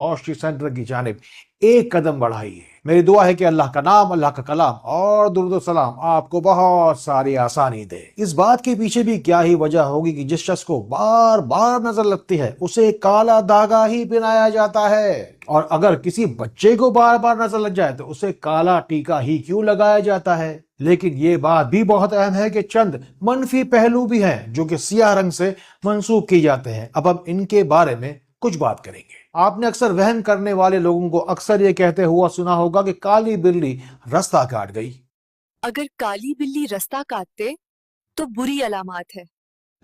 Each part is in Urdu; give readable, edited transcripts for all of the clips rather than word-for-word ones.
آشٹری سینٹر کی جانب ایک قدم بڑھائیے۔ میری دعا ہے کہ اللہ کا نام، اللہ کا کلام اور درود و سلام آپ کو بہت ساری آسانی دے۔ اس بات کے پیچھے بھی کیا ہی وجہ ہوگی کہ جس شخص کو بار بار نظر لگتی ہے اسے کالا دھاگا ہی پہنایا جاتا ہے، اور اگر کسی بچے کو بار بار نظر لگ جائے تو اسے کالا ٹیکا ہی کیوں لگایا جاتا ہے۔ لیکن یہ بات بھی بہت اہم ہے کہ چند منفی پہلو بھی ہیں جو کہ سیاہ رنگ سے منسوب کی جاتے ہیں۔ اب ہم ان کے بارے میں کچھ بات کریں گے۔ آپ نے اکثر وہم کرنے والے لوگوں کو اکثر یہ کہتے ہوا سنا ہوگا کہ کالی بلی رستہ کاٹ گئی۔ اگر کالی بلی رستہ کاٹتے تو بری علامات ہے،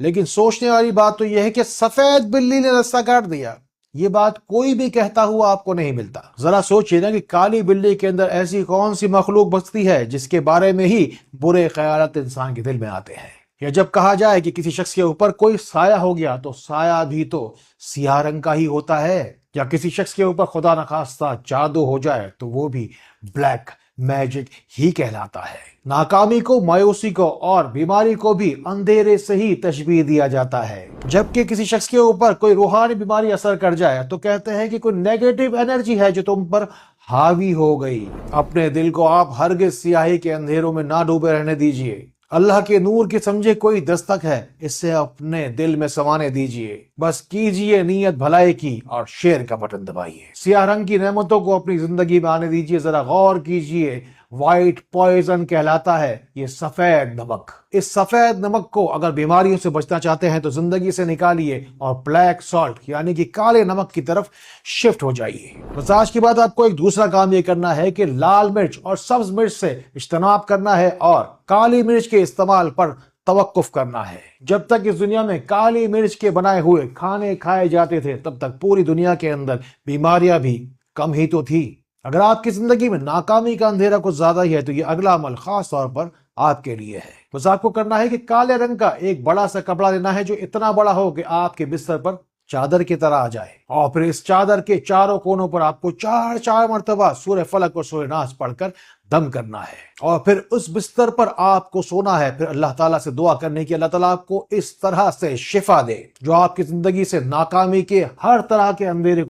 لیکن سوچنے والی بات تو یہ ہے کہ سفید بلی نے رستہ کاٹ دیا، یہ بات کوئی بھی کہتا ہوا آپ کو نہیں ملتا۔ ذرا سوچئے نا کہ کالی بلی کے اندر ایسی کون سی مخلوق بستی ہے جس کے بارے میں ہی برے خیالات انسان کے دل میں آتے ہیں۔ یا جب کہا جائے کہ کسی شخص کے اوپر کوئی سایہ ہو گیا تو سایہ بھی تو سیاہ رنگ کا ہی ہوتا ہے، یا کسی شخص کے اوپر خدا نخواستہ جادو ہو جائے تو وہ بھی بلیک میجک ہی کہلاتا ہے۔ ناکامی کو، مایوسی کو اور بیماری کو بھی اندھیرے سے ہی تشبیہ دیا جاتا ہے۔ جبکہ کسی شخص کے اوپر کوئی روحانی بیماری اثر کر جائے تو کہتے ہیں کہ کوئی نیگیٹو انرجی ہے جو تم پر حاوی ہو گئی۔ اپنے دل کو آپ ہرگز سیاہی کے اندھیروں میں نہ ڈوبے رہنے دیجیے۔ اللہ کے نور کی سمجھے کوئی دستک ہے، اس سے اپنے دل میں سمانے دیجیے۔ بس کیجیے نیت بھلائی کی اور شیئر کا بٹن دبائیے۔ سیاہ رنگ کی نعمتوں کو اپنی زندگی میں آنے دیجیے۔ ذرا غور کیجیے، وائٹ پوائزن کہلاتا ہے یہ سفید نمک۔ اس سفید نمک کو اگر بیماریوں سے بچنا چاہتے ہیں تو زندگی سے نکالیے اور بلیک سالٹ یعنی کہ کالے نمک کی طرف شفٹ ہو جائیے۔ بس آج کے بعد آپ کو ایک دوسرا کام یہ کرنا ہے کہ لال مرچ اور سبز مرچ سے اجتناب کرنا ہے اور کالی مرچ کے استعمال پر توقف کرنا ہے۔ جب تک اس دنیا میں کالی مرچ کے بنائے ہوئے کھانے کھائے جاتے تھے تب تک پوری دنیا کے اندر بیماریاں بھی کم ہی تو تھی۔ اگر آپ کی زندگی میں ناکامی کا اندھیرا کچھ زیادہ ہی ہے تو یہ اگلا عمل خاص طور پر آپ کے لیے ہے۔ بس آپ کو کرنا ہے کہ کالے رنگ کا ایک بڑا سا کپڑا لینا ہے جو اتنا بڑا ہو کہ آپ کے بستر پر چادر کی طرح آ جائے، اور پھر اس چادر کے چاروں کونوں پر آپ کو 4 مرتبہ سورہ فلق اور سورہ ناس پڑھ کر دم کرنا ہے، اور پھر اس بستر پر آپ کو سونا ہے۔ پھر اللہ تعالیٰ سے دعا کرنے کی اللہ تعالیٰ آپ کو اس طرح سے شفا دے جو آپ کی زندگی سے ناکامی کے ہر طرح کے اندھیرے